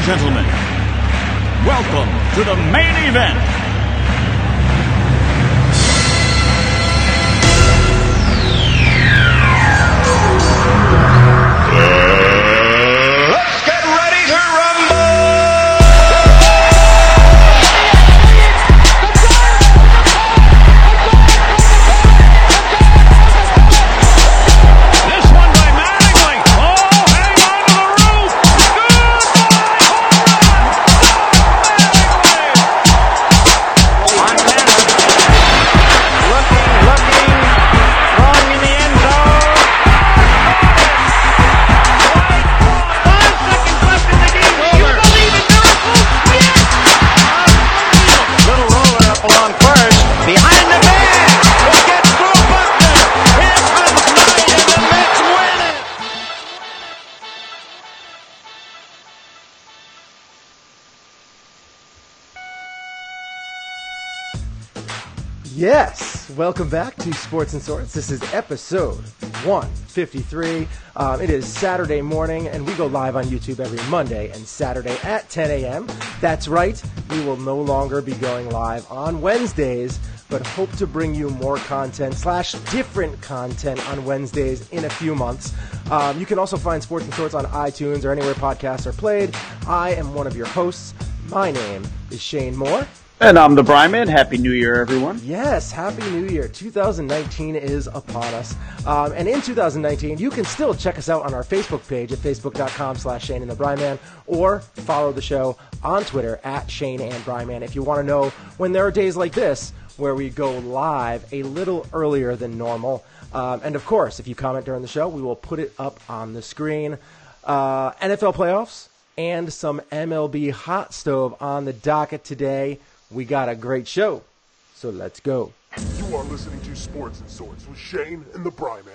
gentlemen, welcome to the main event. Let's get ready to rumble! This one by Manny. Oh, hang on to the roof. On Manny. Looking, throwing in the end zone. 5 seconds left in the game. Do you believe in miracles? Yes! Little roller up along first. Behind the man. It gets through Buckner. Here comes Knight, and the Mets win it. Yes, welcome back to Sports and Sorts. This is episode 153. It is Saturday morning, and we go live on YouTube every Monday and Saturday at 10 a.m. That's right, we will no longer be going live on Wednesdays, but hope to bring you more content / different content on Wednesdays in a few months. You can also find Sports and Sorts on iTunes or anywhere podcasts are played. I am one of your hosts. My name is Shane Moore. And I'm the Bryman. Happy New Year, everyone. Yes, Happy New Year. 2019 is upon us. And in 2019, you can still check us out on our Facebook page at facebook.com/Shane and the Bryman, or follow the show on Twitter at Shane and Bryman if you want to know when there are days like this where we go live a little earlier than normal. And of course, if you comment during the show, we will put it up on the screen. NFL playoffs and some MLB Hot Stove on the docket today. We got a great show, so let's go. You are listening to Sports and Sorts with Shane and the Bryman.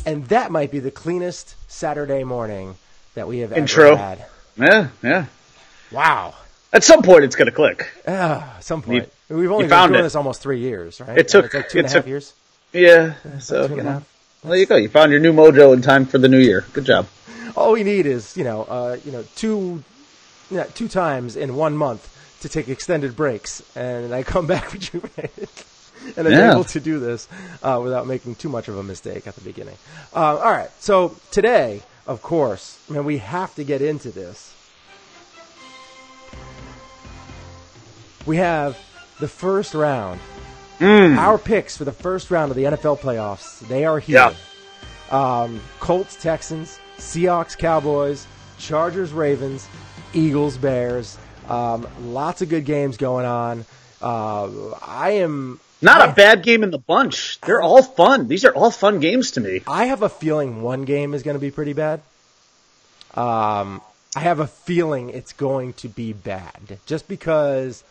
And that might be the cleanest Saturday morning that we have Intro. ever had. Yeah. Wow. At some point, it's going to click. At some point. We've only you been found doing it. this almost 3 years, right? It took It's like 2.5 years. Yeah. So, Two and a half. well, there you go. You found your new mojo in time for the new year. Good job. All we need is, two times in 1 month to take extended breaks, and I come back rejuvenated. And I'm able to do this without making too much of a mistake at the beginning. All right, so today, of course, we have to get into this. We have the first round. Our picks for the first round of the NFL playoffs, they are here. Yeah. Colts, Texans, Seahawks, Cowboys, Chargers, Ravens, Eagles, Bears. Lots of good games going on. Not a bad game in the bunch. They're all fun. These are all fun games to me. I have a feeling one game is going to be pretty bad. I have a feeling it's going to be bad, just because.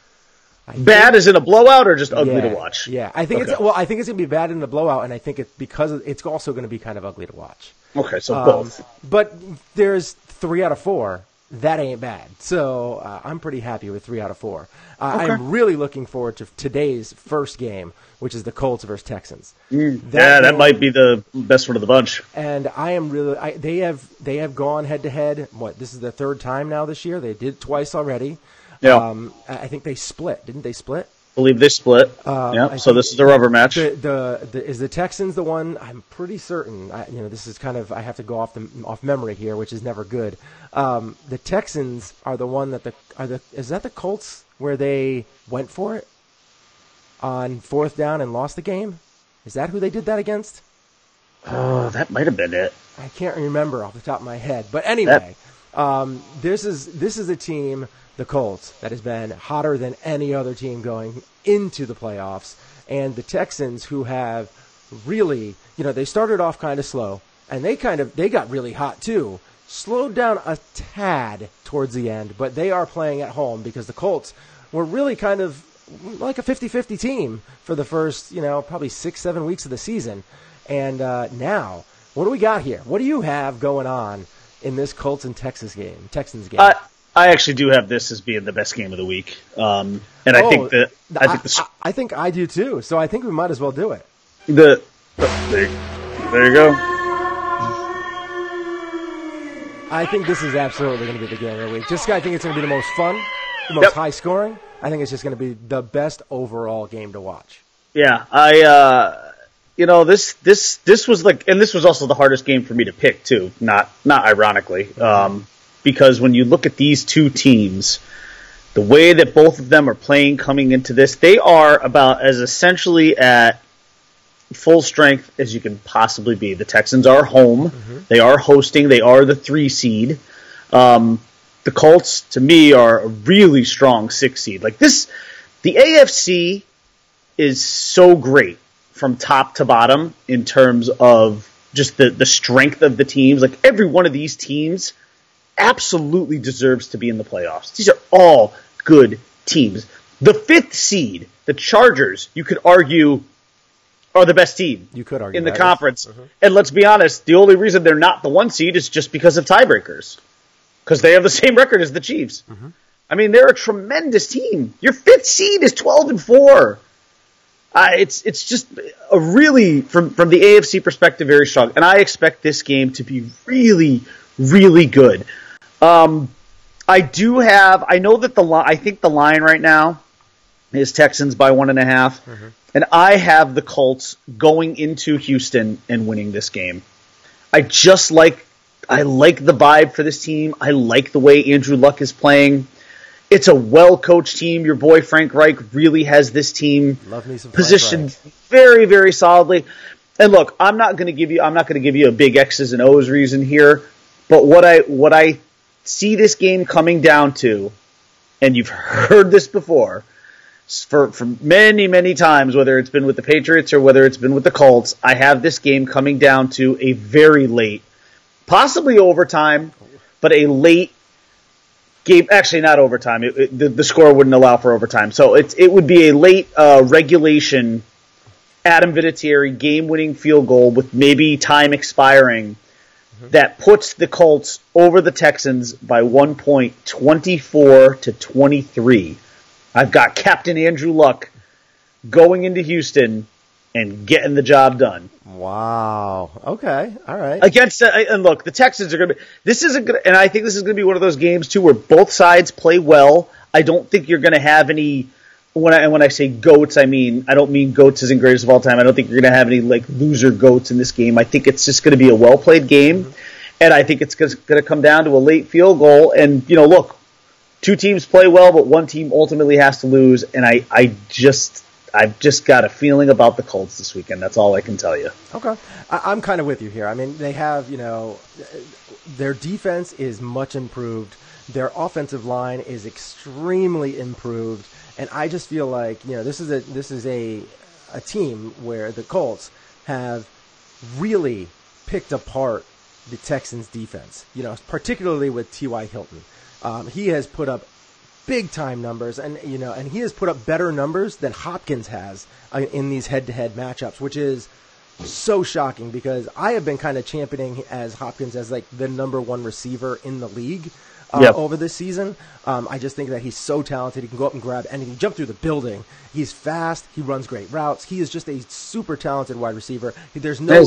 Bad as in a blowout, or just ugly to watch? Yeah, I think Okay. I think it's going to be bad in the blowout, and I think it's because it's also going to be kind of ugly to watch. Okay, so both. But there's 3 out of 4. That ain't bad. So I'm pretty happy with 3 out of 4. I'm really looking forward to today's first game, which is the Colts versus Texans. That might be the best one of the bunch. And I am really. They have gone head to head. What? This is the third time now this year. They did it twice already. Yeah. I think they split. Didn't they split? I believe they split. So this is the rubber match. Is the Texans the one? I'm pretty certain. This is kind of, I have to go off memory here, which is never good. The Texans are the one is that the Colts where they went for it on 4th down and lost the game? Is that who they did that against? Oh, that might have been it. I can't remember off the top of my head. But anyway, this is a team, the Colts, that has been hotter than any other team going into the playoffs. And the Texans, who have really, they started off kind of slow, and they got really hot too. Slowed down a tad towards the end, but they are playing at home because the Colts were really kind of like a 50-50 team for the first, probably 6-7 weeks of the season. And now, what do we got here? What do you have going on in this Colts and Texans game? I actually do have this as being the best game of the week, and I think I do too. So I think we might as well do it. There you go. I think this is absolutely going to be the game of the week. I think it's going to be the most fun, the most high scoring. I think it's just going to be the best overall game to watch. Yeah, this was and this was also the hardest game for me to pick too. Not ironically, because when you look at these two teams, the way that both of them are playing coming into this, they are about as essentially at full strength as you can possibly be. The Texans are home. Mm-hmm. They are hosting. They are the 3 seed. The Colts, to me, are a really strong 6 seed. Like this, the AFC is so great from top to bottom in terms of just the strength of the teams. Like every one of these teams absolutely deserves to be in the playoffs. These are all good teams. The 5th seed, the Chargers, you could argue are the best team you could argue in the conference. Mm-hmm. And let's be honest, the only reason they're not the 1 seed is just because of tiebreakers. Because they have the same record as the Chiefs. Mm-hmm. I mean, they're a tremendous team. Your 5th seed is 12-4. It's just a really, from the AFC perspective, very strong. And I expect this game to be really, really good. I know that I think the line right now is Texans by 1.5. Mm-hmm. And I have the Colts going into Houston and winning this game. I like the vibe for this team. I like the way Andrew Luck is playing. It's a well-coached team. Your boy Frank Reich really has this team positioned very, very solidly. And look, I'm not going to give you a big X's and O's reason here, but what I see this game coming down to, and you've heard this before, for many, many times, whether it's been with the Patriots or whether it's been with the Colts, I have this game coming down to a very late, possibly overtime, but a late game. Actually, not overtime. The score wouldn't allow for overtime. So it would be a late regulation Adam Vinatieri game-winning field goal with maybe time expiring that puts the Colts over the Texans by 1 point, 24-23. I've got Captain Andrew Luck going into Houston and getting the job done. Wow. Okay. All right. And look, the Texans are going to be, and I think this is going to be one of those games too where both sides play well. I don't think you're going to have any, when I say goats, I don't mean goats as in greatest of all time. I don't think you're going to have any like loser goats in this game. I think it's just going to be a well-played game. Mm-hmm. And I think it's going to come down to a late field goal. And, look, 2 teams play well, but 1 team ultimately has to lose. And I've just got a feeling about the Colts this weekend. That's all I can tell you. Okay. I'm kind of with you here. I mean, they have, their defense is much improved. Their offensive line is extremely improved. And I just feel like, this is a team where the Colts have really picked apart the Texans defense, particularly with T.Y. Hilton. He has put up big-time numbers, and he has put up better numbers than Hopkins has in these head-to-head matchups, which is so shocking because I have been kind of championing as Hopkins as like the number 1 receiver in the league over this season. I just think that he's so talented. He can go up and grab anything, jump through the building. He's fast. He runs great routes. He is just a super talented wide receiver. There's no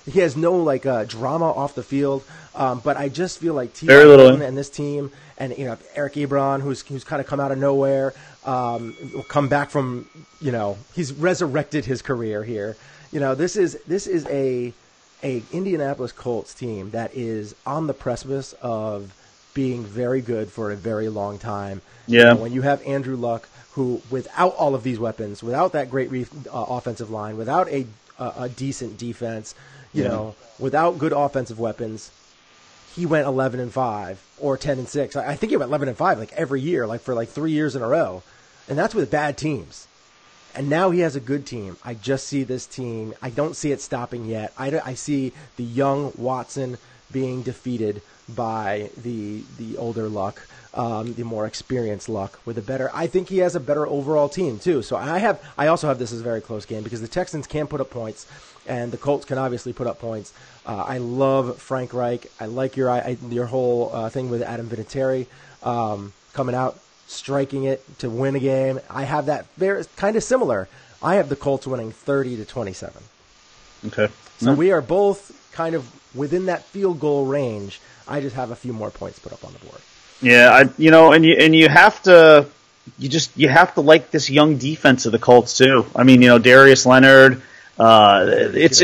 he has no drama off the field. But I just feel like T.Y. Hilton and this team, and Eric Ebron, who's kind of come out of nowhere, will come back from he's resurrected his career here. This is a Indianapolis Colts team that is on the precipice of being very good for a very long time. Yeah. When you have Andrew Luck, who without all of these weapons, without that great offensive line, without a decent defense, without good offensive weapons, he went 11-5 or 10-6. I think he went 11-5 like every year, like for 3 years in a row, and that's with bad teams. And now he has a good team. I just see this team. I don't see it stopping yet. I see the young Watson being defeated by the older Luck, the more experienced Luck with a better. I think he has a better overall team too. So I also have this as a very close game because the Texans can put up points, and the Colts can obviously put up points. I love Frank Reich. I like your whole thing with Adam Vinatieri coming out, striking it to win a game. I have that very kind of similar. I have the Colts winning 30-27. Okay. So we are both kind of within that field goal range. I just have a few more points put up on the board. Yeah, you have to like this young defense of the Colts too. I mean, Darius Leonard. It's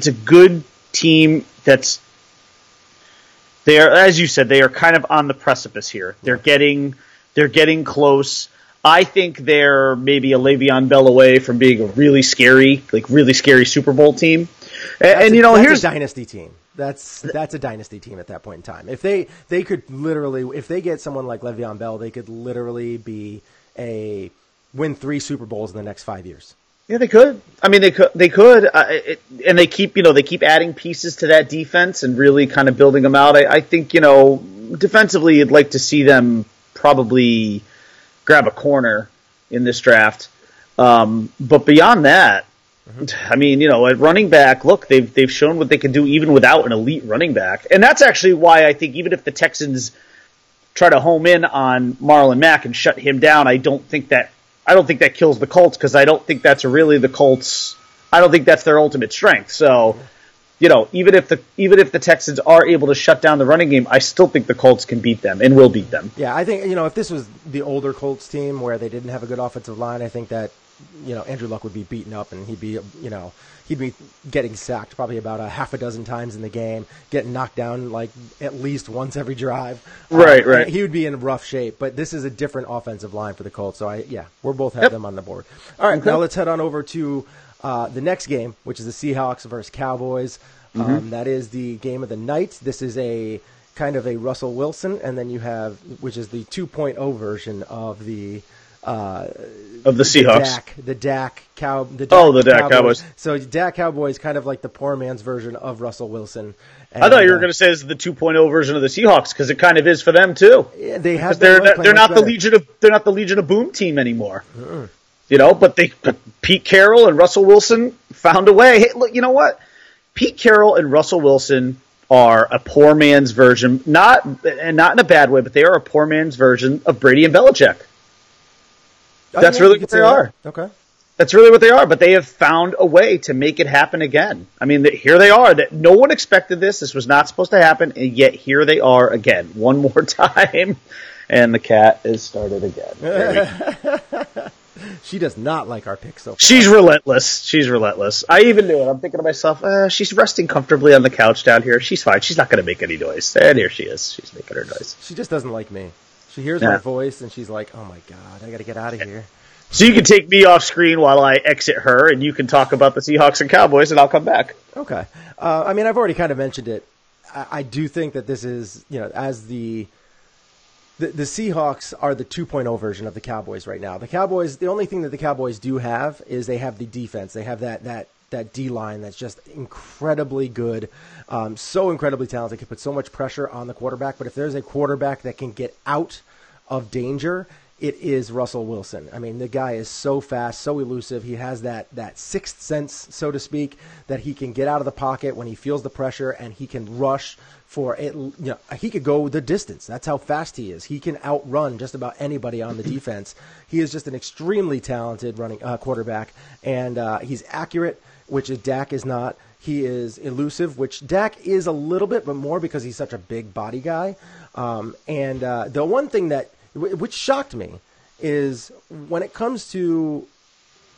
a good team that's. They are, as you said, they are kind of on the precipice here. They're getting close. I think they're maybe a Le'Veon Bell away from being a really scary Super Bowl team. That's a dynasty team. That's a dynasty team at that point in time. If they could literally, if they get someone like Le'Veon Bell, they could literally win 3 Super Bowls in the next 5 years. Yeah, they could. I mean, they could, and they keep adding pieces to that defense and really kind of building them out. I think defensively, you'd like to see them probably grab a corner in this draft. But beyond that, I mean, at running back, look, they've shown what they can do even without an elite running back, and that's actually why I think even if the Texans try to home in on Marlon Mack and shut him down, I don't think that kills the Colts, because I don't think that's really the Colts. I don't think that's their ultimate strength. So, even if the Texans are able to shut down the running game, I still think the Colts can beat them and will beat them. Yeah, I think if this was the older Colts team where they didn't have a good offensive line, I think that Andrew Luck would be beaten up and he'd be getting sacked probably about a half a dozen times in the game, getting knocked down like at least once every drive. Right. He would be in rough shape, but this is a different offensive line for the Colts. So we're both have them on the board. All right, Now let's head on over to the next game, which is the Seahawks versus Cowboys. That is the game of the night. This is a kind of a Russell Wilson, and then you have, which is the 2.0 version of the Seahawks. The Dak Cowboys. So Dak Cowboys kind of like the poor man's version of Russell Wilson. And, I thought you were going to say this is the 2.0 version of the Seahawks, because it kind of is for them too. Yeah, they're not the Legion of Boom team anymore. But Pete Carroll and Russell Wilson found a way. Hey, look, you know what? Pete Carroll and Russell Wilson are a poor man's version, not in a bad way, but they are a poor man's version of Brady and Belichick. That's really what they are. Okay. That's really what they are, but they have found a way to make it happen again. I mean, here they are. That no one expected this. This was not supposed to happen, and yet here they are again, one more time, and the cat is started again. She does not like our pick so far. She's relentless. I even knew it. I'm thinking to myself, she's resting comfortably on the couch down here. She's fine. She's not going to make any noise. And here she is. She's making her noise. She just doesn't like me. She hears my voice, and she's like, oh, my God, I got to get out of here. So you can take me off screen while I exit her, and you can talk about the Seahawks and Cowboys, and I'll come back. Okay. I mean, I've already kind of mentioned it. I do think that this is, as the Seahawks are the 2.0 version of the Cowboys right now. The Cowboys, the only thing that the Cowboys do have is they have the defense. They have that D-line that's just incredibly good, so incredibly talented, can put so much pressure on the quarterback. But if there's a quarterback that can get out of danger, it is Russell Wilson. I mean, the guy is so fast, so elusive. He has that sixth sense, so to speak, that he can get out of the pocket when he feels the pressure, and he can rush for it. He could go the distance. That's how fast he is. He can outrun just about anybody on the defense. He is just an extremely talented running quarterback, and he's accurate, which Dak is not. He is elusive, which Dak is a little bit, but more because he's such a big body guy. And the one thing which shocked me is when it comes to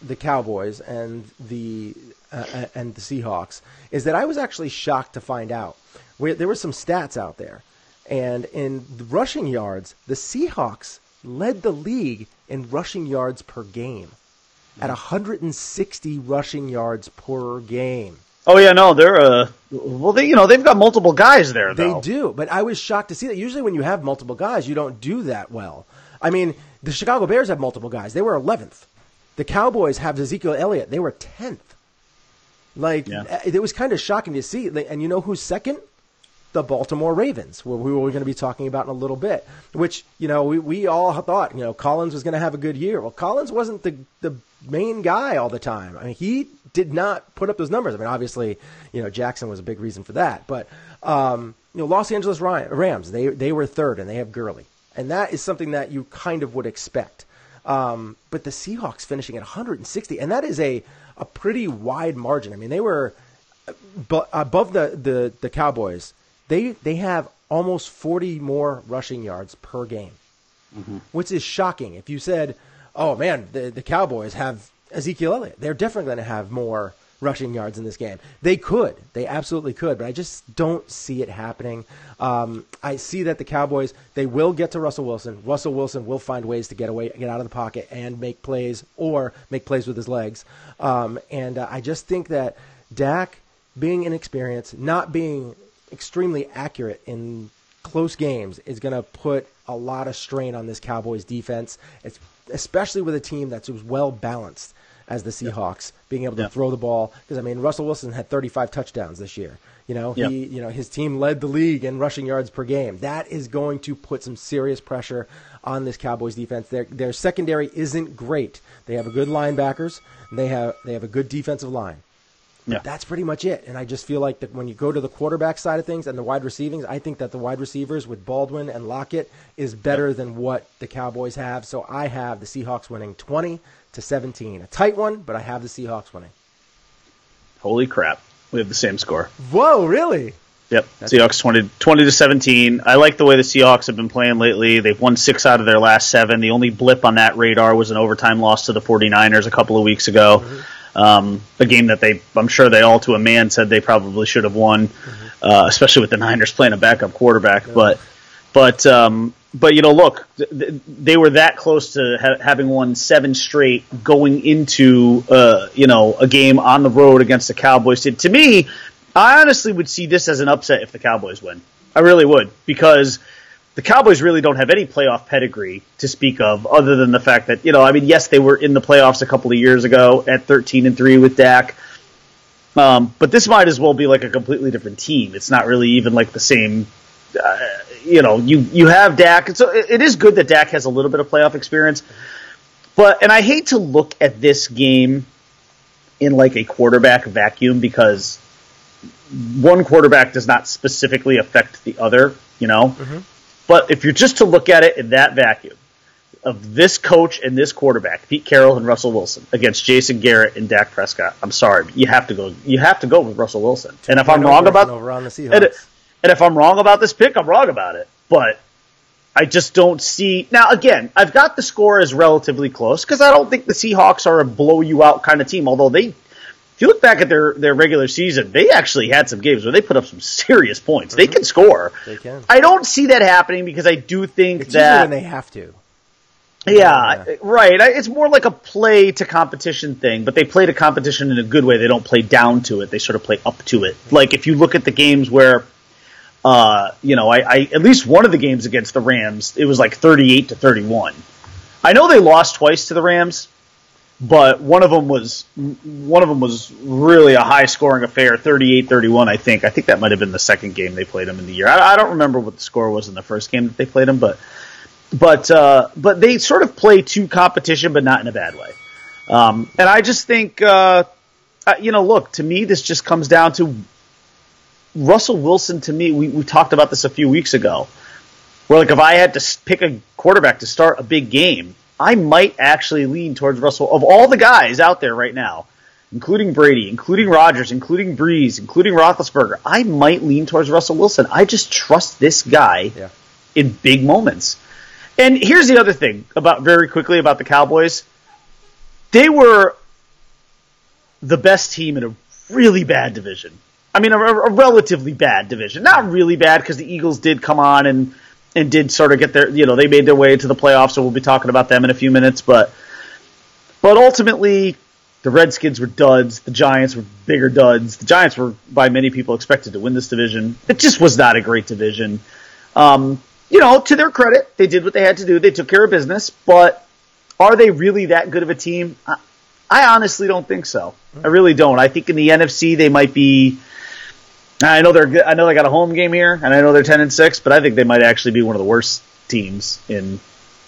the Cowboys and the Seahawks, is that I was actually shocked to find out there were some stats out there, and in the rushing yards, the Seahawks led the league in rushing yards per game at 160 rushing yards per game. Oh yeah, no, they're they've got multiple guys there though. They do, but I was shocked to see that. Usually when you have multiple guys, you don't do that well. I mean, the Chicago Bears have multiple guys. They were 11th. The Cowboys have Ezekiel Elliott. They were 10th. It was kind of shocking to see. And you know who's second? The Baltimore Ravens, who we're going to be talking about in a little bit, which, we all thought, Collins was going to have a good year. Well, Collins wasn't the main guy all the time. I mean, he did not put up those numbers. I mean, obviously, Jackson was a big reason for that. But, Los Angeles Rams, they were third, and they have Gurley. And that is something that you kind of would expect. But the Seahawks finishing at 160, and that is a pretty wide margin. I mean, they were above the Cowboys. They have almost 40 more rushing yards per game, which is shocking. If you said, oh, man, the Cowboys have Ezekiel Elliott, they're definitely going to have more rushing yards in this game. They could. They absolutely could, but I just don't see it happening. I see that the Cowboys, they will get to Russell Wilson. Russell Wilson will find ways to get out of the pocket and make plays or make plays with his legs. And I just think that Dak, being inexperienced, not being extremely accurate in close games, is going to put a lot of strain on this Cowboys defense, especially with a team that's as well balanced as the Seahawks, being able to throw the ball. Because, I mean, Russell Wilson had 35 touchdowns this year. His team led the league in rushing yards per game. That is going to put some serious pressure on this Cowboys defense. Their secondary isn't great. They have a good linebackers, and they have a good defensive line. Yeah. That's pretty much it. And I just feel like that when you go to the quarterback side of things and the wide receiving, I think that the wide receivers with Baldwin and Lockett is better than what the Cowboys have. So I have the Seahawks winning 20-17. A tight one, but I have the Seahawks winning. Holy crap. We have the same score. Whoa, really? Yep. Seahawks 20-17. I like the way the Seahawks have been playing lately. They've won 6 out of their last 7. The only blip on that radar was an overtime loss to the 49ers a couple of weeks ago. A game that I'm sure they all to a man said they probably should have won, especially with the Niners playing a backup quarterback. But look, they were that close to having won 7 straight going into a game on the road against the Cowboys. To me, I honestly would see this as an upset if the Cowboys win. I really would, because the Cowboys really don't have any playoff pedigree to speak of, other than the fact that, yes, they were in the playoffs a couple of years ago at 13-3 with Dak. But this might as well be like a completely different team. It's not really even like the same, you have Dak. So it is good that Dak has a little bit of playoff experience. And I hate to look at this game in like a quarterback vacuum, because one quarterback does not specifically affect the other, But if you're just to look at it in that vacuum of this coach and this quarterback, Pete Carroll and Russell Wilson, against Jason Garrett and Dak Prescott, I'm sorry, you have to go with Russell Wilson. And if I'm wrong about and if I'm wrong about this pick, I'm wrong about it. But I just don't see. Now, again, I've got the score as relatively close because I don't think the Seahawks are a blow you out kind of team. Although if you look back at their regular season, they actually had some games where they put up some serious points. They can score. They can. I don't see that happening because I do think it's usually when they have to. Yeah, right. It's more like a play to competition thing, but they play to competition in a good way. They don't play down to it. They sort of play up to it. Like if you look at the games where, I at least one of the games against the Rams, it was like 38-31. I know they lost twice to the Rams. But one of them was really a high scoring affair, 38-31. I think that might have been the second game they played them in the year. I don't remember what the score was in the first game that they played them, but they sort of play to competition, but not in a bad way. And I just think, look, to me, this just comes down to Russell Wilson. To me, we talked about this a few weeks ago, where like if I had to pick a quarterback to start a big game, I might actually lean towards Russell. Of all the guys out there right now, including Brady, including Rodgers, including Breeze, including Roethlisberger, I might lean towards Russell Wilson. I just trust this guy in big moments. And here's the other thing very quickly about the Cowboys. They were the best team in a really bad division. I mean, a relatively bad division. Not really bad, because the Eagles did come on and did sort of get they made their way to the playoffs, so we'll be talking about them in a few minutes. But ultimately, the Redskins were duds. The Giants were bigger duds. The Giants were, by many people, expected to win this division. It just was not a great division. To their credit, they did what they had to do. They took care of business. But are they really that good of a team? I honestly don't think so. I really don't. I think in the NFC they might be. I know they're good. I know they got a home game here, and I know they're 10-6, but I think they might actually be one of the worst teams in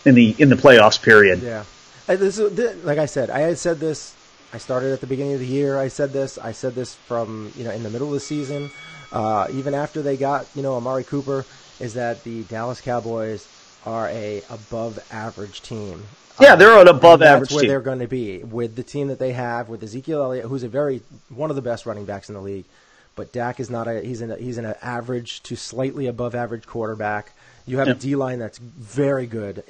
the playoffs. Period. Yeah, like I said, I had said this. I started at the beginning of the year. I said this from in the middle of the season, even after they got Amari Cooper, is that the Dallas Cowboys are a above average team. Yeah, they're an above average team. That's where team. they're going to be with the team that they have, with Ezekiel Elliott, who's one of the best running backs in the league. But Dak is not he's an average to slightly above average quarterback. You have a D-line that's very good,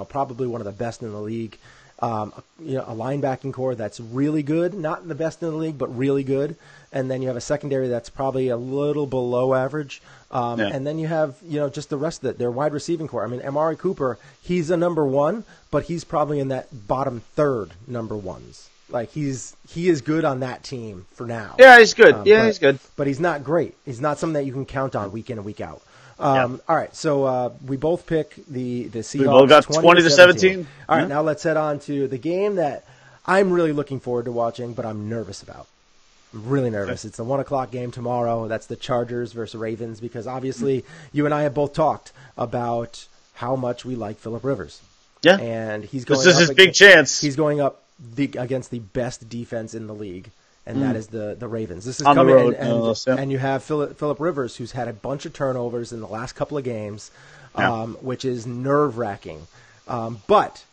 probably one of the best in the league. A linebacking core that's really good, not the best in the league, but really good. And then you have a secondary that's probably a little below average. And then you have, just the rest of it, their wide receiving core. I mean, Amari Cooper, he's a number one, but he's probably in that bottom third number ones. Like he is good on that team for now. Yeah, he's good. He's good. But he's not great. He's not something that you can count on week in and week out. All right, so we both pick the Seahawks. We both got 20-17. All right, now let's head on to the game that I'm really looking forward to watching, but I'm nervous about. I'm really nervous. Okay. It's a 1:00 game tomorrow. That's the Chargers versus Ravens, because obviously you and I have both talked about how much we like Phillip Rivers. Yeah, and he's going. This is his big chance. He's going up against the best defense in the league. And that is the Ravens. This is on coming, the road, and you have Phillip Rivers, who's had a bunch of turnovers in the last couple of games, which is nerve-wracking. But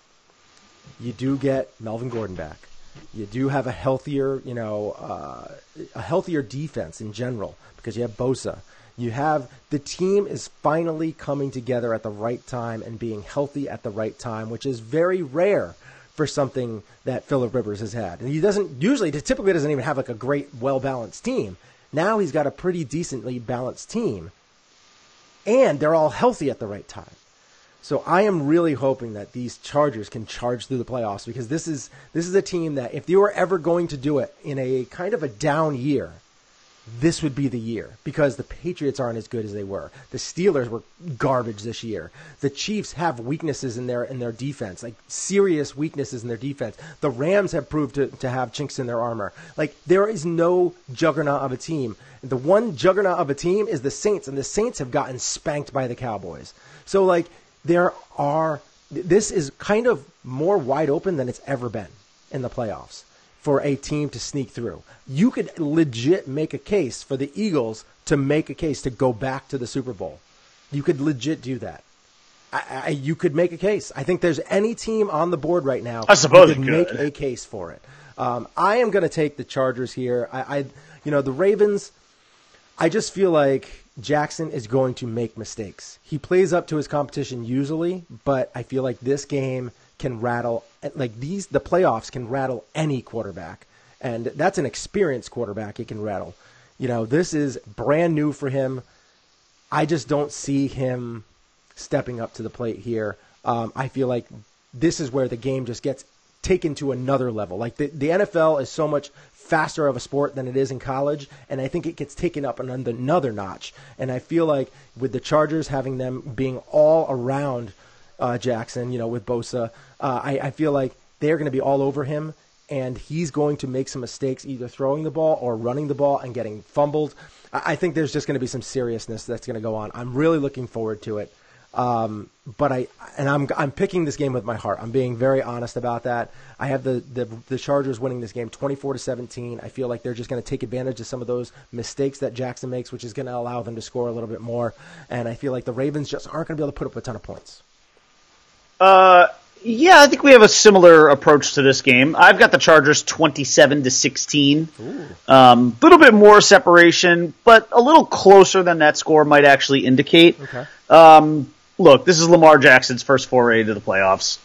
you do get Melvin Gordon back. You do have a healthier defense in general, because you have Bosa. You have the team is finally coming together at the right time and being healthy at the right time, which is very rare for something that Phillip Rivers has had. And he typically doesn't even have like a great, well-balanced team. Now he's got a pretty decently balanced team. And they're all healthy at the right time. So I am really hoping that these Chargers can charge through the playoffs, because this is a team that if they were ever going to do it in a kind of a down year, this would be the year, because the Patriots aren't as good as they were. The Steelers were garbage this year. The Chiefs have weaknesses in their defense, like serious weaknesses in their defense. The Rams have proved to have chinks in their armor. Like, there is no juggernaut of a team. The one juggernaut of a team is the Saints, and the Saints have gotten spanked by the Cowboys. So, like, this is kind of more wide open than it's ever been in the playoffs for a team to sneak through. You could legit make a case for the Eagles to make a case to go back to the Super Bowl. You could legit do that. You could make a case. I think there's any team on the board right now I suppose you could make a case for it. I am going to take the Chargers here. The Ravens, I just feel like Jackson is going to make mistakes. He plays up to his competition usually, but I feel like this game can rattle, the playoffs can rattle any quarterback. And that's an experienced quarterback it can rattle. This is brand new for him. I just don't see him stepping up to the plate here. I feel like this is where the game just gets taken to another level. Like the NFL is so much faster of a sport than it is in college, and I think it gets taken up another notch. And I feel like with the Chargers having them being all around Jackson, with Bosa, I feel like they're going to be all over him, and he's going to make some mistakes either throwing the ball or running the ball and getting fumbled. I think there's just going to be some seriousness that's going to go on. I'm really looking forward to it. I'm picking this game with my heart. I'm being very honest about that. I have the Chargers winning this game 24-17. I feel like they're just going to take advantage of some of those mistakes that Jackson makes, which is going to allow them to score a little bit more. And I feel like the Ravens just aren't going to be able to put up a ton of points. Yeah, I think we have a similar approach to this game. I've got the Chargers 27-16. Little bit more separation, but a little closer than that score might actually indicate. Okay. Look, this is Lamar Jackson's first foray into the playoffs.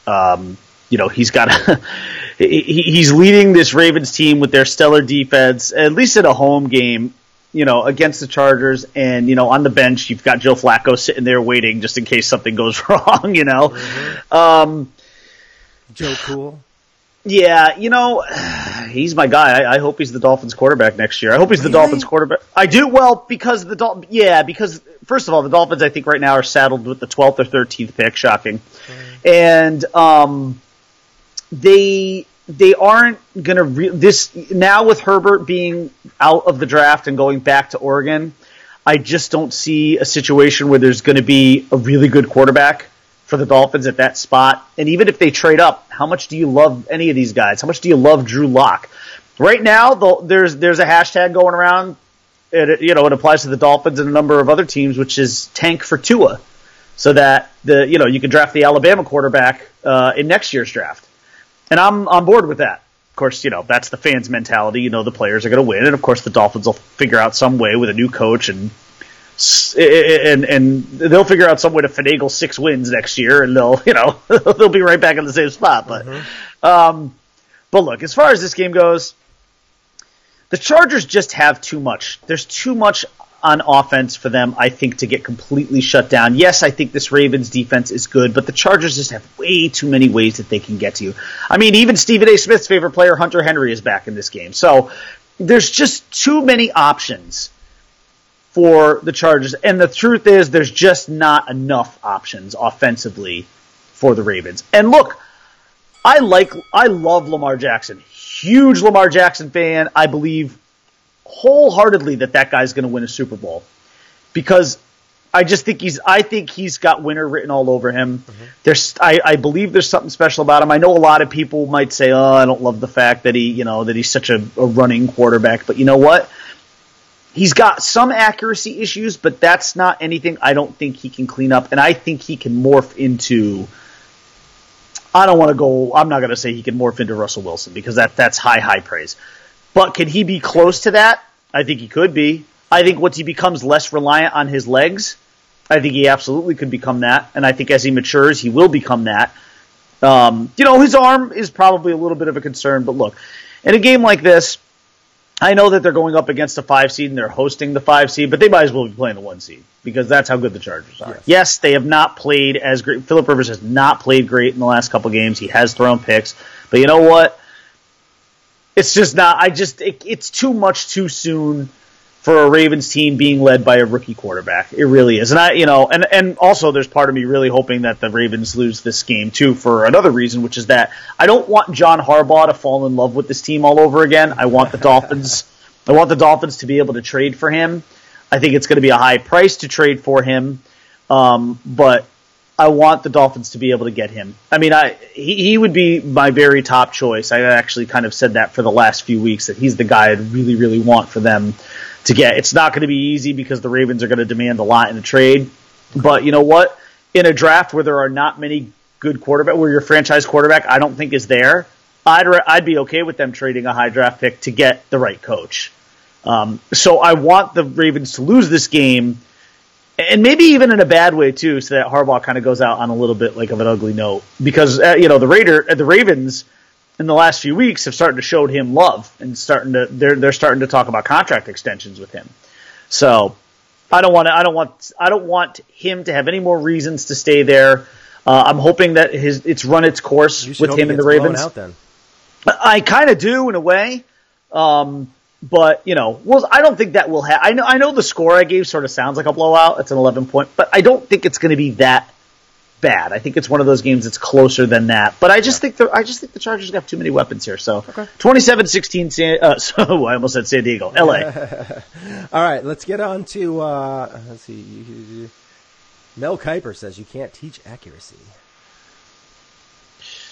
He's leading this Ravens team with their stellar defense, at least in a home game, against the Chargers. And, on the bench, you've got Joe Flacco sitting there waiting just in case something goes wrong, Mm-hmm. Joe Cool. Yeah, he's my guy. I hope he's the Dolphins quarterback next year. I hope he's the Dolphins quarterback. I do, because because first of all, the Dolphins I think right now are saddled with the 12th or 13th pick, shocking. And they aren't going to now with Herbert being out of the draft and going back to Oregon, I just don't see a situation where there's going to be a really good quarterback for the Dolphins at that spot. And even if they trade up, how much do you love any of these guys? How much do you love Drew Lock? Right now, there's a hashtag going around. It applies to the Dolphins and a number of other teams, which is tank for Tua. so that you can draft the Alabama quarterback in next year's draft. And I'm on board with that. Of course, that's the fans' mentality. The players are going to win, and of course the Dolphins will figure out some way with a new coach and they'll figure out some way to finagle 6 wins next year, and they'll be right back in the same spot. But but look, as far as this game goes, the Chargers just have too much. There's too much on offense for them, I think, to get completely shut down. Yes, I think this Ravens defense is good, but the Chargers just have way too many ways that they can get to you. I mean, even Stephen A. Smith's favorite player, Hunter Henry, is back in this game. So there's just too many options for the Chargers. And the truth is, there's just not enough options offensively for the Ravens. And look, I love Lamar Jackson. Huge Lamar Jackson fan. I believe wholeheartedly that guy's going to win a Super Bowl, because I think he's got winner written all over him. I believe there's something special about him. I know a lot of people might say, "Oh, I don't love the fact that he's such a running quarterback." But you know what? He's got some accuracy issues, but that's not anything I don't think he can clean up. And I think he can morph into. I'm not going to say he can morph into Russell Wilson, because that's high praise. But can he be close to that? I think he could be. I think once he becomes less reliant on his legs, I think he absolutely could become that. And I think as he matures, he will become that. His arm is probably a little bit of a concern. But look, in a game like this, I know that they're going up against a 5 seed and they're hosting the 5 seed, but they might as well be playing the 1 seed, because that's how good the Chargers are. Yes, they have not played as great. Phillip Rivers has not played great in the last couple games. He has thrown picks. But you know what? It's just not. It's too much too soon for a Ravens team being led by a rookie quarterback. It really is. And and also there's part of me really hoping that the Ravens lose this game too, for another reason, which is that I don't want John Harbaugh to fall in love with this team all over again. I want the Dolphins. I want the Dolphins to be able to trade for him. I think it's going to be a high price to trade for him, but I want the Dolphins to be able to get him. I mean, he would be my very top choice. I actually kind of said that for the last few weeks, that he's the guy I'd really, really want for them to get. It's not going to be easy, because the Ravens are going to demand a lot in a trade. But you know what? In a draft where there are not many good quarterbacks, where your franchise quarterback I don't think is there, I'd be okay with them trading a high draft pick to get the right coach. So I want the Ravens to lose this game, and maybe even in a bad way too, so that Harbaugh kind of goes out on a little bit like of an ugly note, because the Ravens in the last few weeks have started to show him love, and they're starting to talk about contract extensions with him. So I don't want him to have any more reasons to stay there. I'm hoping that it's run its course with him and the Ravens. Out then. I kind of do in a way. But, I don't think that will happen. I know the score I gave sort of sounds like a blowout. It's an 11-point, but I don't think it's going to be that bad. I think it's one of those games that's closer than that. But I just think the Chargers have too many weapons here. So 27-16. So I almost said San Diego, LA. All right, let's get on to let's see. Mel Kiper says you can't teach accuracy.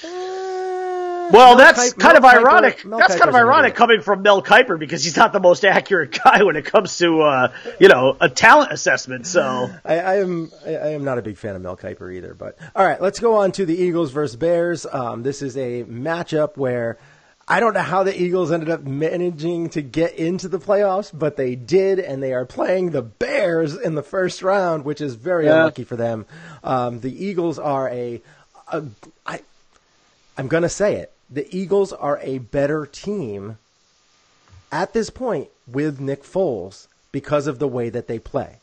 Well, that's kind of ironic. That's kind of ironic coming from Mel Kiper, because he's not the most accurate guy when it comes to a talent assessment. So I am not a big fan of Mel Kiper either. But all right, let's go on to the Eagles versus Bears. This is a matchup where I don't know how the Eagles ended up managing to get into the playoffs, but they did, and they are playing the Bears in the first round, which is very unlucky for them. The Eagles are I'm going to say it. The Eagles are a better team at this point with Nick Foles because of the way that they play.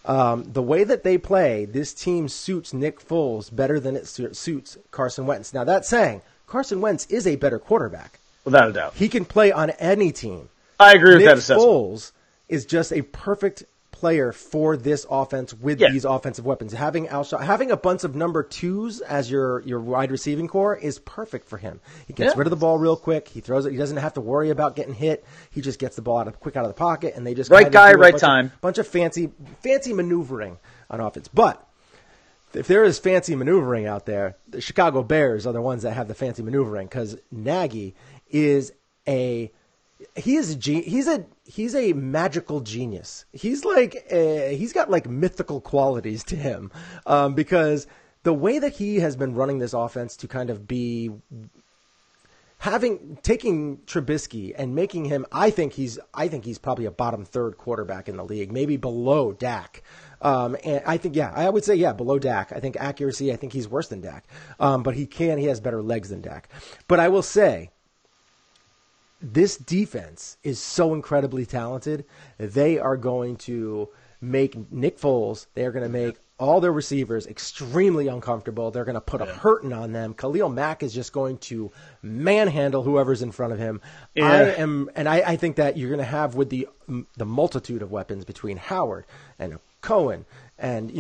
The way that they play, this team suits Nick Foles better than it suits Carson Wentz. Now, that's saying Carson Wentz is a better quarterback. Without a doubt. He can play on any team. I agree with that assessment. Nick Foles is just a perfect player for this offense with these offensive weapons. Having a bunch of number 2s as your wide receiving core is perfect for him. He gets rid of the ball real quick. He throws it. He doesn't have to worry about getting hit. He just gets the ball quick out of the pocket, and they just right guy, right time. Bunch of fancy maneuvering on offense. But if there is fancy maneuvering out there, the Chicago Bears are the ones that have the fancy maneuvering, because Nagy is a He's a magical genius. He's got like mythical qualities to him, because the way that he has been running this offense to kind of be taking Trubisky and making him, I think he's probably a bottom third quarterback in the league, maybe below Dak. And I think, I would say, below Dak. I think accuracy, I think he's worse than Dak. But he has better legs than Dak. But I will say, this defense is so incredibly talented. They are going to make Nick Foles, they are going to make all their receivers extremely uncomfortable. They're going to put a hurting on them. Khalil Mack is just going to manhandle whoever's in front of him. Yeah. I think that you're going to have, with the multitude of weapons between Howard and Cohen and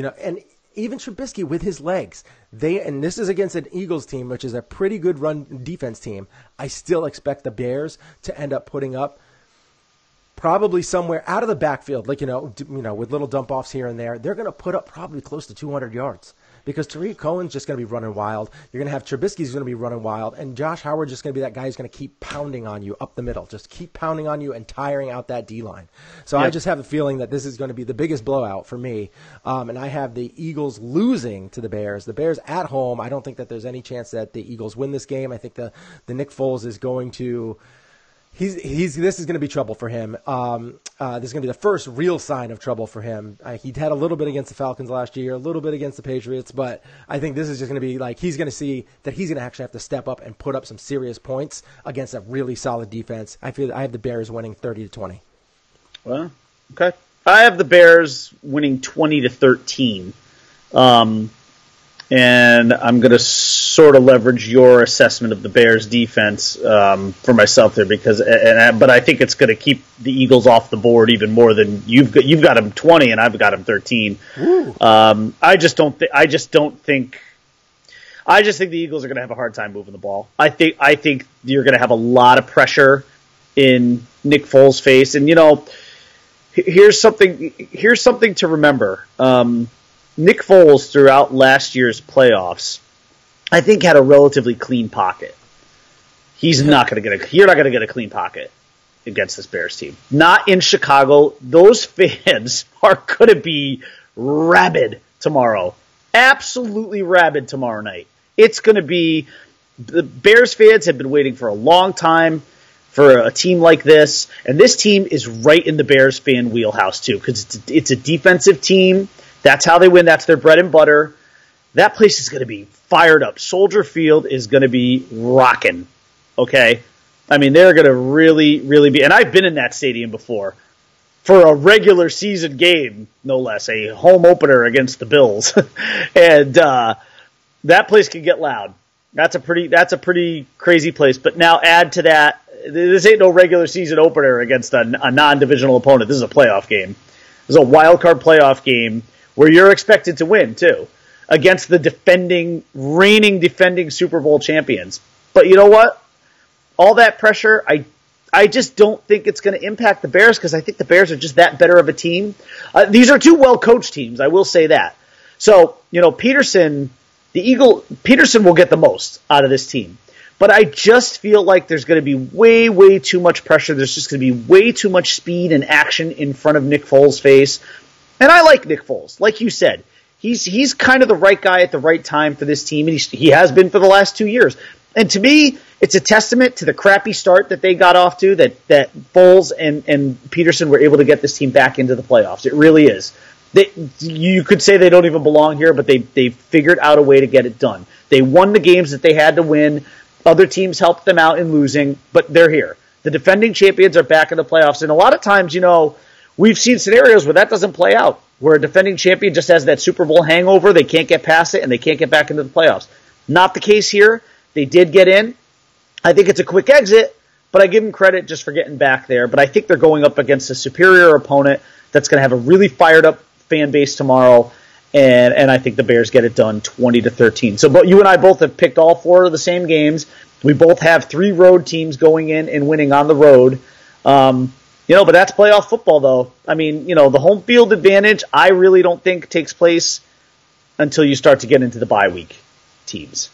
even Trubisky with his legs. And this is against an Eagles team, which is a pretty good run defense team. I still expect the Bears to end up putting up probably somewhere out of the backfield, with little dump offs here and there. They're going to put up probably close to 200 yards because Tariq Cohen's just going to be running wild. You're going to have Trubisky's going to be running wild, and Josh Howard's just going to be that guy who's going to keep pounding on you up the middle, just keep pounding on you and tiring out that D-line. So I just have a feeling that this is going to be the biggest blowout for me, and I have the Eagles losing to the Bears. The Bears at home, I don't think that there's any chance that the Eagles win this game. I think the Nick Foles is going to this is going to be trouble for him. This is going to be the first real sign of trouble for him. He had a little bit against the Falcons last year, a little bit against the Patriots, but I think this is just going to be like he's going to see that he's going to actually have to step up and put up some serious points against a really solid defense. I have the Bears winning 30-20. Well, okay. I have the Bears winning 20-13. And I'm going to sort of leverage your assessment of the Bears defense for myself there but I think it's going to keep the Eagles off the board even more than you've got them 20 and I've got them 13. I just think the Eagles are going to have a hard time moving the ball. I think you're going to have a lot of pressure in Nick Foles' face, and here's something to remember. Nick Foles, throughout last year's playoffs, I think had a relatively clean pocket. You're not going to get a clean pocket against this Bears team. Not in Chicago. Those fans are going to be rabid tomorrow. Absolutely rabid tomorrow night. It's going to be, the Bears fans have been waiting for a long time for a team like this, and this team is right in the Bears fan wheelhouse too, because it's a defensive team. That's how they win. That's their bread and butter. That place is going to be fired up. Soldier Field is going to be rocking. Okay? I mean, they're going to really, really be. And I've been in that stadium before for a regular season game, no less, a home opener against the Bills. And that place can get loud. That's a pretty crazy place. But now add to that, this ain't no regular season opener against a non-divisional opponent. This is a playoff game. This is a wild card playoff game where you're expected to win, too, against the reigning defending Super Bowl champions. But you know what? All that pressure, I just don't think it's going to impact the Bears, because I think the Bears are just that better of a team. These are two well-coached teams, I will say that. So, Peterson will get the most out of this team. But I just feel like there's going to be way, way too much pressure. There's just going to be way too much speed and action in front of Nick Foles' face. And I like Nick Foles. Like you said, he's kind of the right guy at the right time for this team, and he has been for the last 2 years. And to me, it's a testament to the crappy start that they got off to, that Foles and Peterson were able to get this team back into the playoffs. It really is. You could say they don't even belong here, but they figured out a way to get it done. They won the games that they had to win. Other teams helped them out in losing, but they're here. The defending champions are back in the playoffs, and a lot of times, we've seen scenarios where that doesn't play out, where a defending champion just has that Super Bowl hangover, they can't get past it, and they can't get back into the playoffs. Not the case here. They did get in. I think it's a quick exit, but I give them credit just for getting back there. But I think they're going up against a superior opponent that's going to have a really fired-up fan base tomorrow, and I think the Bears get it done 20-13. So you and I both have picked all four of the same games. We both have 3 road teams going in and winning on the road. But that's playoff football, though. I mean, the home field advantage, I really don't think takes place until you start to get into the bye week teams.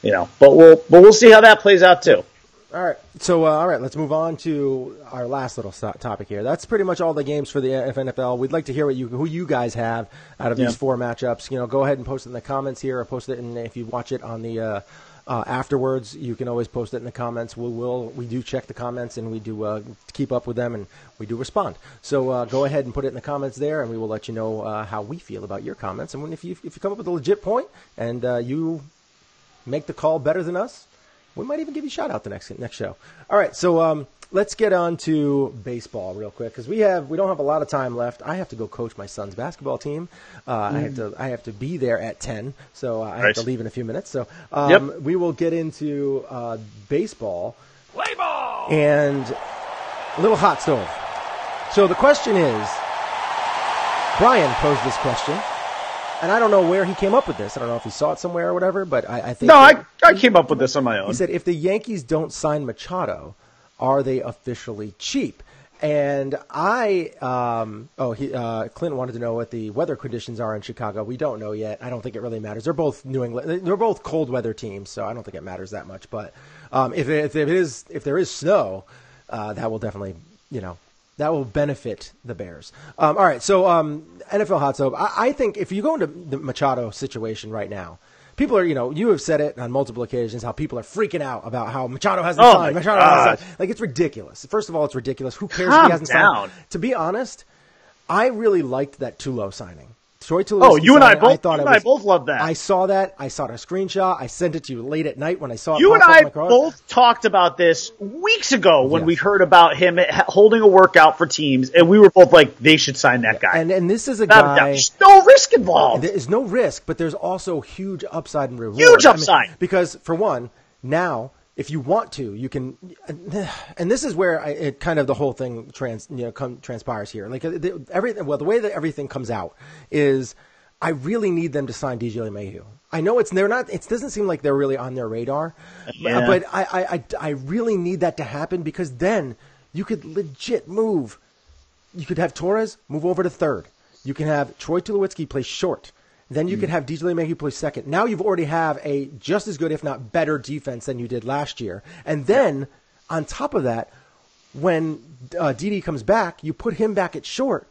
But we'll see how that plays out too. All right. So, let's move on to our last little topic here. That's pretty much all the games for the NFL. We'd like to hear who you guys have out of these 4 matchups. Go ahead and post it in the comments here, or post it if you watch it on the afterwards. You can always post it in the comments. We do check the comments, and we do keep up with them, and we do respond. So go ahead and put it in the comments there, and we will let you know how we feel about your comments. And if you come up with a legit point and you make the call better than us, we might even give you a shout out the next show. All right, so let's get on to baseball real quick, because we don't have a lot of time left. I have to go coach my son's basketball team. I have to be there at 10, so I have to leave in a few minutes. So we will get into baseball. Play ball! And a little hot stove. So the question is, Brian posed this question. And I don't know where he came up with this. I don't know if he saw it somewhere or whatever, but I think... No, I came up with this on my own. He said, if the Yankees don't sign Machado, are they officially cheap? And Clint wanted to know what the weather conditions are in Chicago. We don't know yet. I don't think it really matters. They're both New England. They're both cold weather teams, so I don't think it matters that much. But if there is snow, that will definitely, that will benefit the Bears. All right, so NFL Hot Stove. I think if you go into the Machado situation right now, people are, you have said it on multiple occasions, how people are freaking out about how Machado hasn't signed. Machado hasn't signed. Like, it's ridiculous. First of all, it's ridiculous. Who cares if he hasn't signed? To be honest, I really liked that Tulo signing. Troy Tulowitzki. Oh, you and I both loved that. I saw that. I saw the screenshot. I sent it to you late at night when I saw it. You and I both talked about this weeks ago when we heard about him holding a workout for teams, and we were both like, they should sign that guy. And this is a guy. There's no risk involved. There is no risk, but there's also huge upside and reward. Huge upside. Because, for one, now, if you want to, you can, and this is where the whole thing transpires here. Like the way that everything comes out is, I really need them to sign DJ LeMahieu. I know they're not. It doesn't seem like they're really on their radar, but I really need that to happen, because then you could legit move. You could have Torres move over to third. You can have Troy Tulowitzki play short. Then you could have DJ LeMahieu play second. Now you've already have a just as good, if not better, defense than you did last year. And then, on top of that, when Didi comes back, you put him back at short.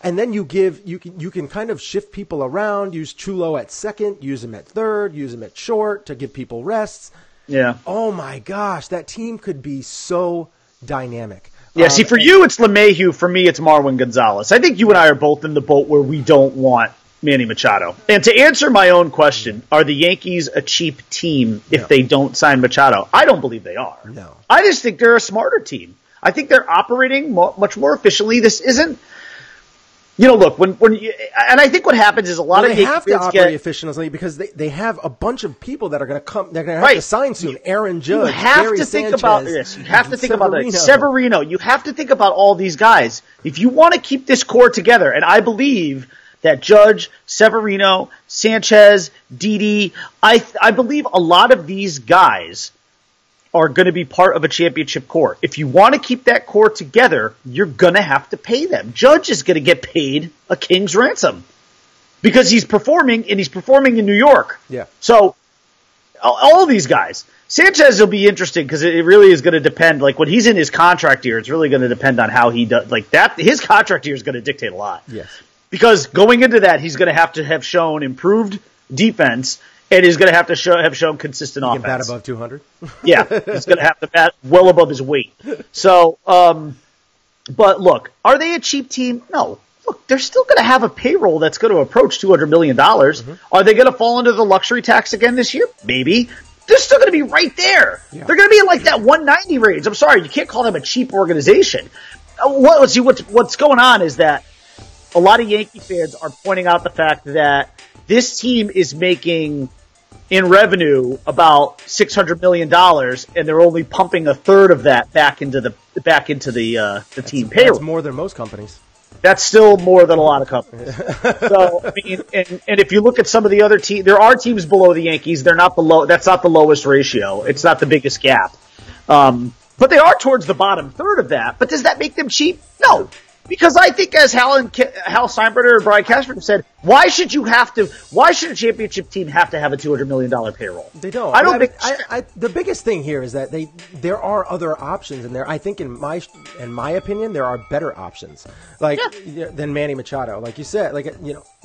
And then you can kind of shift people around, use Chulo at second, use him at third, use him at short to give people rests. Yeah. Oh, my gosh. That team could be so dynamic. Yeah, see, for you, it's LeMahieu. For me, it's Marwin Gonzalez. I think you and I are both in the boat where we don't want Manny Machado. And to answer my own question, are the Yankees a cheap team if they don't sign Machado? I don't believe they are. No. I just think they're a smarter team. I think they're operating much more efficiently. This isn't, look, when and I think what happens is a lot of Yankees have to operate efficiently, because they have a bunch of people that are going to come. They're going to have to sign soon. Aaron Judge, you have Gary to think Sanchez, about this. You have to think about it. Severino. You have to think about all these guys. If you want to keep this core together, and I believe that Judge, Severino, Sanchez, Didi, I believe a lot of these guys are going to be part of a championship core. If you want to keep that core together, you're going to have to pay them. Judge is going to get paid a king's ransom because he's performing, and he's performing in New York. Yeah. So all these guys. Sanchez will be interesting because it really is going to depend. Like, when he's in his contract year, it's really going to depend on how he does. Like, that, his contract year is going to dictate a lot. Yes. Because going into that, he's going to have shown improved defense, and he's going to have shown consistent offense. He can bat above 200? Yeah, he's going to have to bat well above his weight. So, but look, are they a cheap team? No. Look, they're still going to have a payroll that's going to approach $200 million. Mm-hmm. Are they going to fall into the luxury tax again this year? Maybe. They're still going to be right there. Yeah. They're going to be in like that 190 range. I'm sorry, you can't call them a cheap organization. What's going on is that a lot of Yankee fans are pointing out the fact that this team is making in revenue about $600 million, and they're only pumping a third of that back into the team payroll. That's more than most companies. That's still more than a lot of companies. So, I mean, and if you look at some of the other teams, there are teams below the Yankees. They're not below. That's not the lowest ratio. It's not the biggest gap. But they are towards the bottom third of that. But does that make them cheap? No. Because I think, as Hal Steinbrenner and Brian Cashman have said, why should a championship team have to have a $200 million payroll? They don't. I don't think. The biggest thing here is that there are other options in there. I think, in my opinion, there are better options, than Manny Machado. Like you said,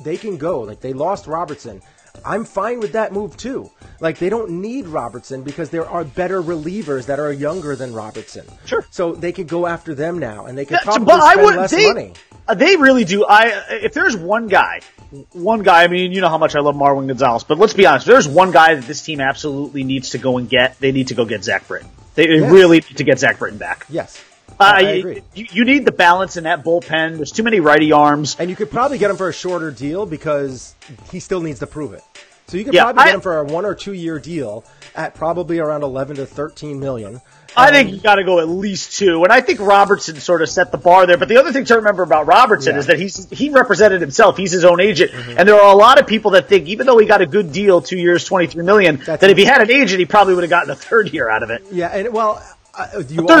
they can go. Like, they lost Robertson. I'm fine with that move too. Like, they don't need Robertson because there are better relievers that are younger than Robertson. Sure. So they could go after them now, and they could probably spend less money. They really do. If there's one guy, I mean, you know how much I love Marwin Gonzalez, but let's be honest. If there's one guy that this team absolutely needs to go and get, they need to go get Zach Britton. They really need to get Zach Britton back. Yes. I agree. You need the balance in that bullpen. There's too many righty arms. And you could probably get him for a shorter deal because he still needs to prove it. So you could probably get him for a 1 or 2 year deal at probably around 11 to 13 million. I think you got to go at least 2, and I think Robertson sort of set the bar there. But the other thing to remember about Robertson is that he represented himself. He's his own agent, and there are a lot of people that think, even though he got a good deal, 2 years, $23 million, that if he had an agent, he probably would have gotten a third year out of it. Yeah, and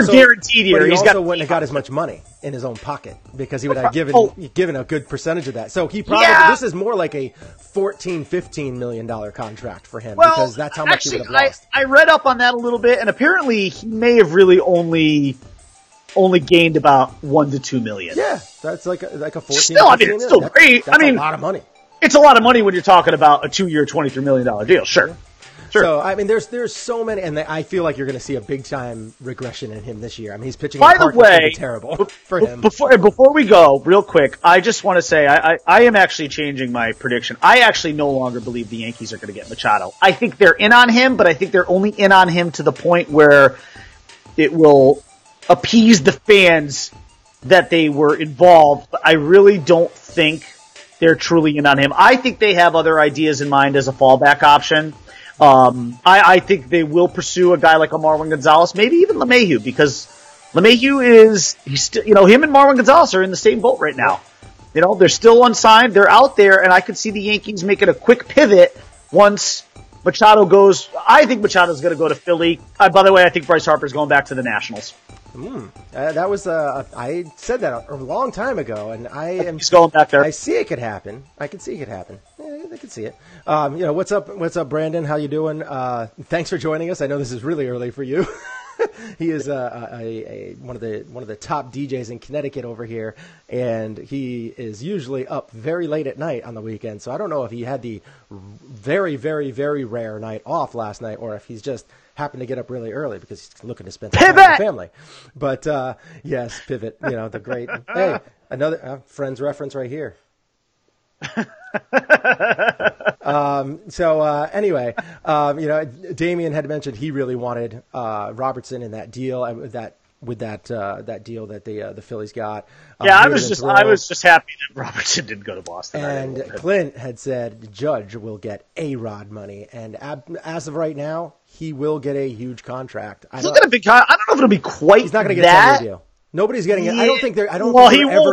guaranteed year. But he also wouldn't have got as much money in his own pocket because he would have given a good percentage of that. So he probably this is more like a $14-15 million contract for him because that's how much he would have lost. I read up on that a little bit, and apparently he may have really only gained about $1 to $2 million. Yeah, that's like a 14. Still, I mean, it's still great. That's a lot of money. It's a lot of money when you're talking about a 2 year, $23 million deal. Sure. Sure. So, I mean, there's so many, and I feel like you're going to see a big-time regression in him this year. I mean, he's pitching By the way, terrible for him. Before we go, real quick, I just want to say I am actually changing my prediction. I actually no longer believe the Yankees are going to get Machado. I think they're in on him, but I think they're only in on him to the point where it will appease the fans that they were involved. But I really don't think they're truly in on him. I think they have other ideas in mind as a fallback option. I think they will pursue a guy like a Marwin Gonzalez, maybe even LeMahieu, because LeMahieu him and Marwin Gonzalez are in the same boat right now. You know, they're still unsigned, they're out there, and I could see the Yankees making a quick pivot once Machado goes. I think Machado's going to go to Philly. By the way, I think Bryce Harper's going back to the Nationals. That was I said that a long time ago, and He's going back there. I see it could happen. I can see it could happen. Yeah, I can see it. What's up, Brandon? How you doing? Thanks for joining us. I know this is really early for you. He is one of the top DJs in Connecticut over here, and he is usually up very late at night on the weekend. So I don't know if he had the very, very, very rare night off last night, or if he's just happened to get up really early because he's looking to spend time with the family. But yes, pivot. The great. Hey, another Friends reference right here. Anyway, Damian had mentioned he really wanted Robertson in that deal with that deal that the Phillies got. I was just happy that Robertson didn't go to Boston. And Clint had said Judge will get A-Rod money, and as of right now, he will get a huge contract. He'll get a big contract. I don't know if it'll be quite. He's not going to get that. a 10-year deal. Nobody's getting it. I don't think they're ever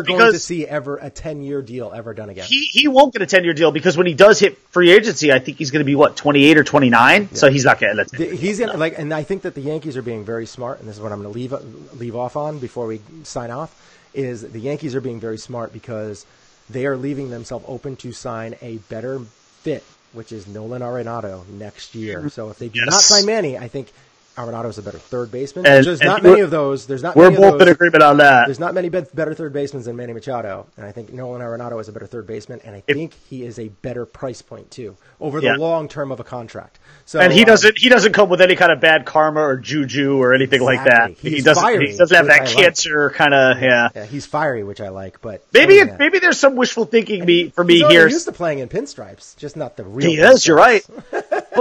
going to see a 10-year deal ever done again. He won't get a 10-year deal because when he does hit free agency, I think he's going to be 28 or 29. Yeah. So he's not getting that. He's going to and I think that the Yankees are being very smart, and this is what I'm going to leave off on before we sign off. Is the Yankees are being very smart because they are leaving themselves open to sign a better fit, which is Nolan Arenado next year. So if they do not sign Manny, I think Arenado is a better third baseman. There's not many of those. We're both in agreement on that. There's not many better third basemen than Manny Machado, and I think Nolan Arenado is a better third baseman, and I think he is a better price point too over the long term of a contract. So, and he doesn't come with any kind of bad karma or juju or anything like that. He doesn't have that cancer kind of. Yeah, he's fiery, which I like. But maybe there's some wishful thinking for me here. He's used to playing in pinstripes, just not the real. He is. You're right.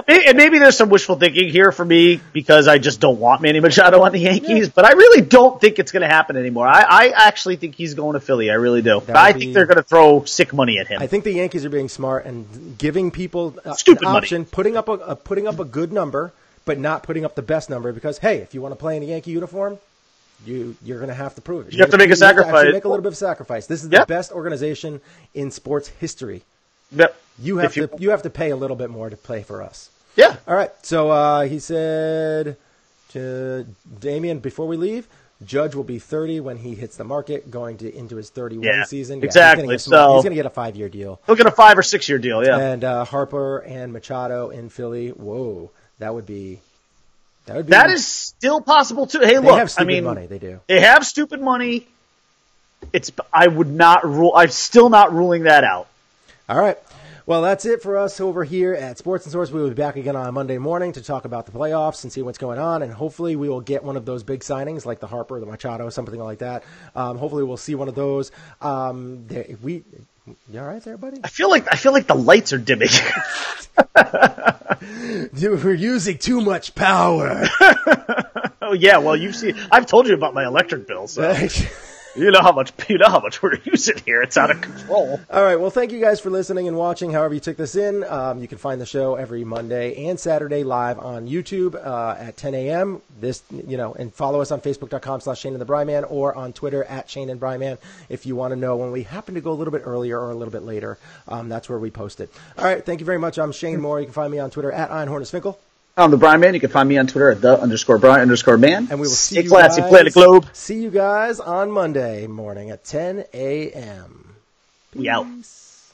And maybe there's some wishful thinking here for me because I just don't want Manny Machado on the Yankees, but I really don't think it's going to happen anymore. I actually think he's going to Philly. I really do. I think they're going to throw sick money at him. I think the Yankees are being smart and giving people an option, money. putting up a good number, but not putting up the best number because, hey, if you want to play in a Yankee uniform, you're going to have to prove it. You have to make a sacrifice. You have to make a little bit of sacrifice. This is the best organization in sports history. Yep. You have to pay a little bit more to play for us. Yeah. All right. So he said to Damian, before we leave, Judge will be 30 when he hits the market, going into his 31 season. Yeah, exactly. He's going to get a 5-year deal. He'll get a 5 or 6 year deal, yeah. And Harper and Machado in Philly. Whoa, that would be. That is still possible too. Hey, they look, have stupid money. They do. They have stupid money. I'm still not ruling that out. All right. Well, that's it for us over here at Sports and Source. We will be back again on Monday morning to talk about the playoffs and see what's going on. And hopefully we will get one of those big signings like the Harper, the Machado, something like that. Hopefully we'll see one of those. You all right there, buddy? I feel like the lights are dimming. We're using too much power. Oh yeah, well I've told you about my electric bill, so you know how much we're using here. It's out of control. All right, well, thank you guys for listening and watching. However you took this in, you can find the show every Monday and Saturday live on YouTube at 10 a.m. And follow us on Facebook.com/Shane and the Bryman or on Twitter at Shane and Bryman if you want to know when we happen to go a little bit earlier or a little bit later. That's where we post it. All right, thank you very much. I'm Shane Moore. You can find me on Twitter at Einhornisfinkel. I'm the Brian Man. You can find me on Twitter at _Brian_Man. And we will see you guys. Play the globe. See you guys on Monday morning at 10 a.m. We out. Peace.